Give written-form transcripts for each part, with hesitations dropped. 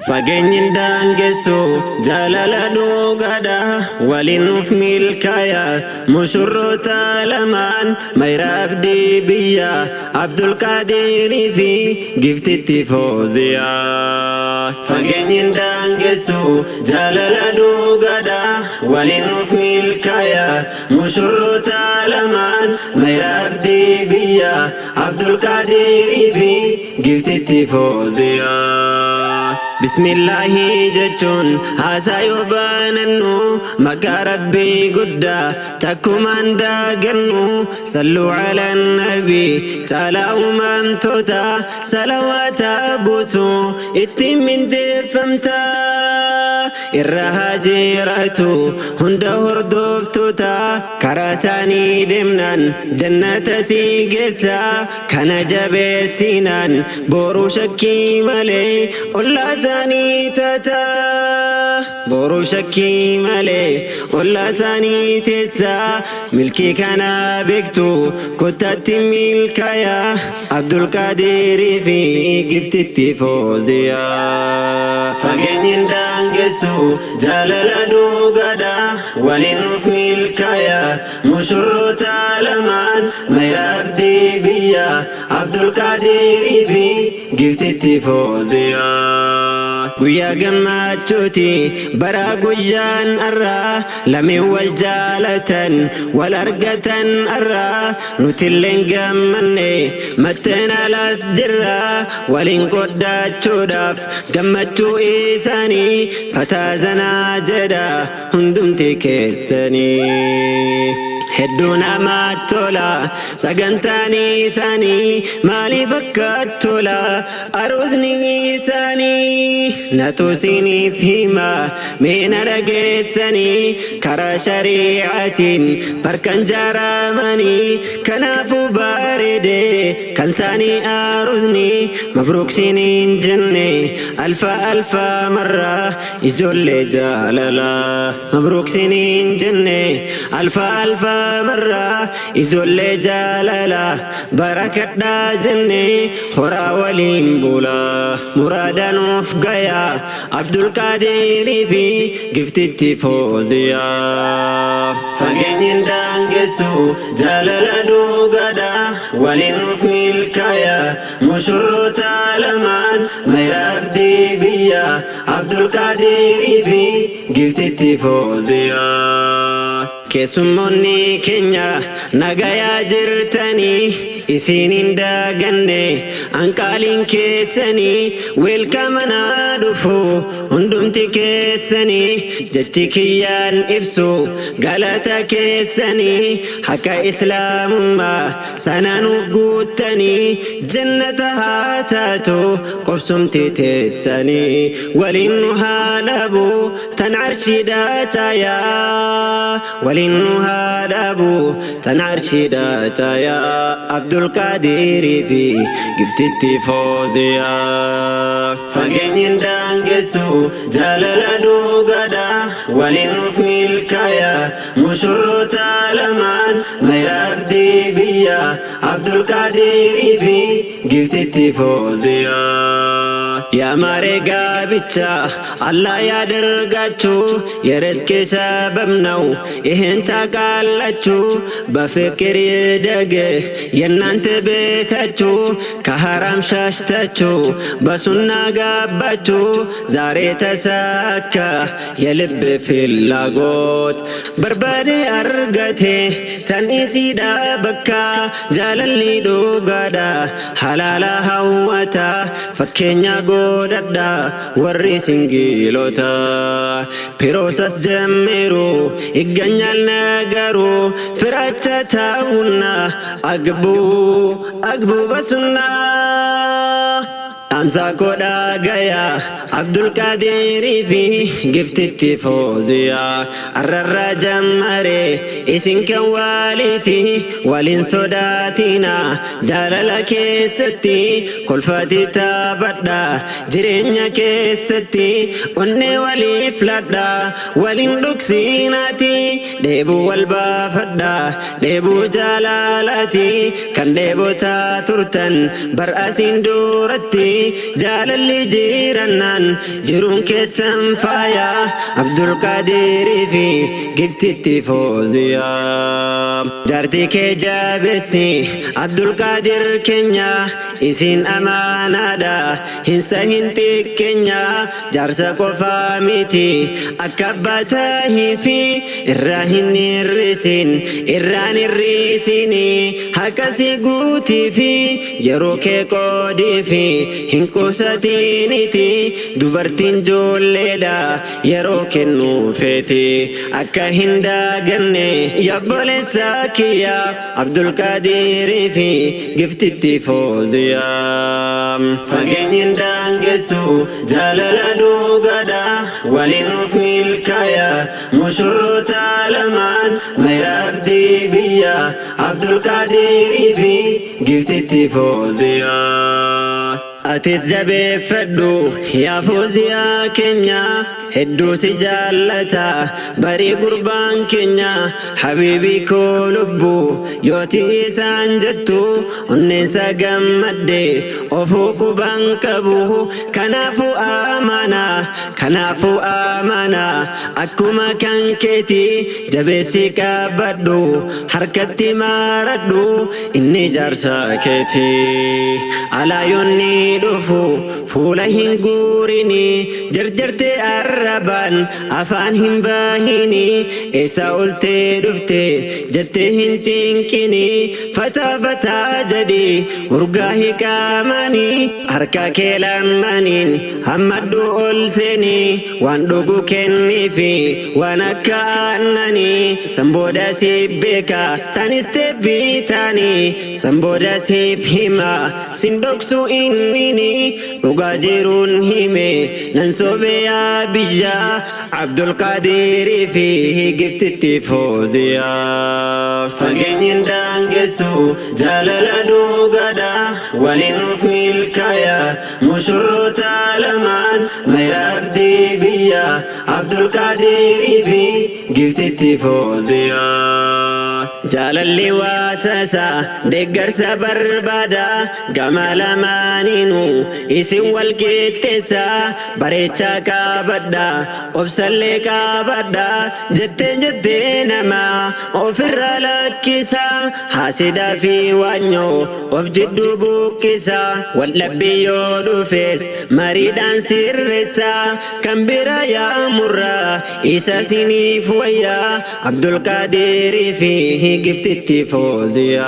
Fageenyin daangessu jaalala dhugaadha waliin nuuf milkaaya mushurroota lamaan Mayra Abdii biyya Abdul Qaadirii fi Giftitti Fooziyaa. Fageenyin daangessu jaalala dhugaadha waliin nuuf milkaaya mushurroota lamaan Mayra Abdii biyya Abdul Qaadirii fi Giftitti Fooziyaa. Bismillahi jechuun haasaa yoo banannu maqaa Rabbii guddaa takkumaan daagannu salluu ala nabii caalaa uumamtoota salawaata buusu ittiin mindeeffamta irra haa jiraatu hunda hordoftoota karaa isaanii deemnaan jannata si geessa kana jabeessinaan boruu shakkii malee ollaa isaanii taata boruu shakkii malee ollaa isaanii teessa milkii kana beektu kottaatti milkaaya Abdul Qaadirii fi Giftitti Fooziyaa. Fageenyin daangessu jaalala dhugaadha waliin nuuf milkaaya mushurroota lamaan Mayra Abdii biyya Abdul Qaadirii fi Giftitti Fooziyaa. Guyyaa gammachuuti bara guyyaan arraa lameen wal jaalatan wal argatan arraa nutilleen gammanne matteen alas jirra waliin qoodachuudhaaf gammachuu isaanii fataazanaa jedha hundumti keessanii. Hedduu namatti tola sagantaan isaanii maaliif akka tola aroosni isaanii natu isiniif hima mee na dhageessanii karaa shari'aatiin barkan jaaramanii kanaafuu bareede kan isaanii aroosni mabruuk isiniin jenne alfa alfa marraa ijoollee jaalala mabruuk isiniin jenne alfa alfa مرة ijoollee jaalala barakadhaa jenne horaa waliin bula muraadanoof gaya Abdul Qaadirii fi Giftitti Fooziyaa. Fageenyin daangessu jaalala dhugaadha waliin nuuf milkaaya mushurroota lamaan Mayra Abdii biyya Abdul Qaadirii fi Giftitti Fooziyaa. Keessummoonni keenya nagayaa jirtanii isiniin daaganne anqaaliin keessanii weelkamanaa dhufu hundumti keessanii jechi kiyyaan ibsu galata keessanii haqqa islaamummaa sananuuf guuttanii jannata haa taatu qobsumti teessanii waliin nu haa dhabu tan arshiidhaa caayaa waliin nu haa dhabu tan arshiidhaa caayaa Abdul Qaadirii fi Giftitti Fooziyaa. Fageenyin daangessu jaalala dhugaadha waliin nuuf milkaaya mushurroota lamaan Mayra Abdii biyya Abdul Qaadirii fi Giftitti Fooziyaa. Yaa maaree gaabicha Allah yadargaችሁ የርዝቅህ ሰበብ ነው ይህን ታውቃላችሁ በፍቅር ይደግ የእናንተ ቤታችሁ ከሐራም ሸሽታችሁ በሱና ገባችሁ ዛሬ ተሳካ የልብ ፍላጎት በርባዴ አርገቴ ተንሲዳ በካ ጃለሊ ዱጋዳ ሐላላ ሐዋታ ፈኬኛ ጎዳዳ ወሪ ሲንጊሎታ ፒሮሰስ ጀምሩ ይገኛል ነገሩ ፍራቻ ታውና አግቡ በሱና أمسا كودا غيا عبد القادر في Giftitti Fooziyaa. الرر جمري إسن كواليتي ولين صداتنا جلال كيستي كل فاتي تابدا جرينيا كيستي وني ولي فلدا ولين دوكسيناتي ديبو والبافدا ديبو جلالاتي كان ديبو تاتورتن برأسين دورتي جال اللي جيرانان جرون كسم فايا عبد القادر في قفت التفوزيا جارتي كجابسي عبد القادر كنيا إسين أمانة دا هنسا هنتي كنيا جارسا قفاميتي أكبتاه في الراهن الرسين الران الرسيني هكسي قوتي في يروك قودي في هنكو ساتينيتي دبرتين جوليدا يروك النوفيتي أكا هندا قرني يبولي ساكيا عبد القادر في قفت التفوزيا فقين دانقسو جالل دوغدا ولنوف ملكايا مشروط علمان ما يبدي بيا عبد القادر في قفت التفوزيا أتيس جبي فدو يا فوزيا كنيا هدو سجالتا بري قربان كنيا حبيبي كولبو يوتي سانجتو ونسا قمدي وفوق بانكبو كنافو آمانا أكما كان كيتي جبسي كابدو حركتي ماردو إني جارسا كيتي على يوني دفو فولهن قوريني جرجرتي الربان أفانهم باهيني إسا قلتي دفتي جتهن تنكني فتا جدي ورقاه كاماني حركا كلامانين همدو ألسني واندوغو كني في وانكا أنني سنبودا سيبكا تانستبي تاني سنبودا سيبهما سندوكسو إنني وغاجرون همي ننسو بيا بيجا عبد القادر فيه قفت التفوزيا فقين دانقسو جالل دوغدا ولنوف ملكايا مشروط علمان ما يبدي بيا عبد القادر فيه قفت التفوزيا جالل واسسا دقر بربادا قمال مانينو إسي والكتسا بريتشا كابدا وبسلي كابدا جت نما وفر لكسا حاسدا في وانيو وفجد بوكسا واللبي يودو فيس مريدان سرسا كم برايا مرا إسا سنيف ويا عبد القادر فيه قفت التفوزيا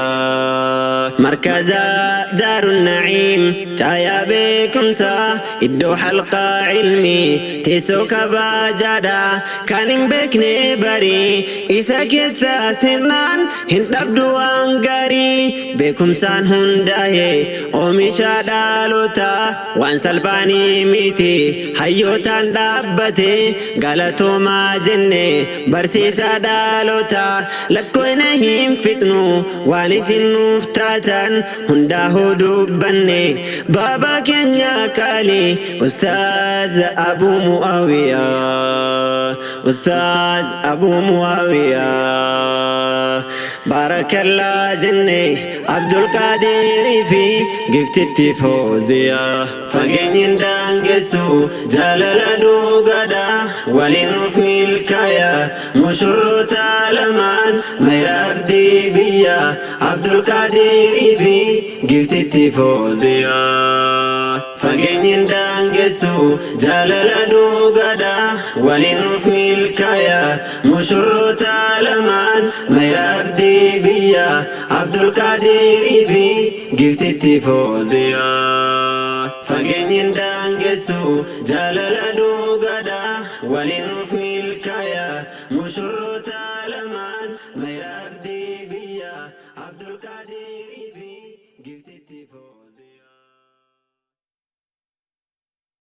مركزا دار النعيم تايا بكمسا إدو حلقة علمي تيسو كباجادا كان بكني بري إسا كيسا سنان هندبدو أنغاري بكمسان هنداي أوميشا دالوتا وان سلباني ميتي حيوتان دابتي غلطو ما جنة برسيسا دالوتا لكوينهم فتنو وانسنو فتاتان هنداهو دوبني بابا كنيا كالي أستاذ أبو معاوية أستاذ أبو معاوية بارك الله جني عبد القادر في قفت التفوزيا فقين دانقسو جالل دوغدا ولنوف ملكايا مشروط علمان ما يبدي بيا عبد القادر في قفت التفوزيا فقين دانقسو جالل دوغدا ولنوف ملكايا مشروط علمان ما يبدي بيا عبد القادر في قفت التفوزيا فقين دانقسو جالل دوغدا ولنوف ملكايا مشروط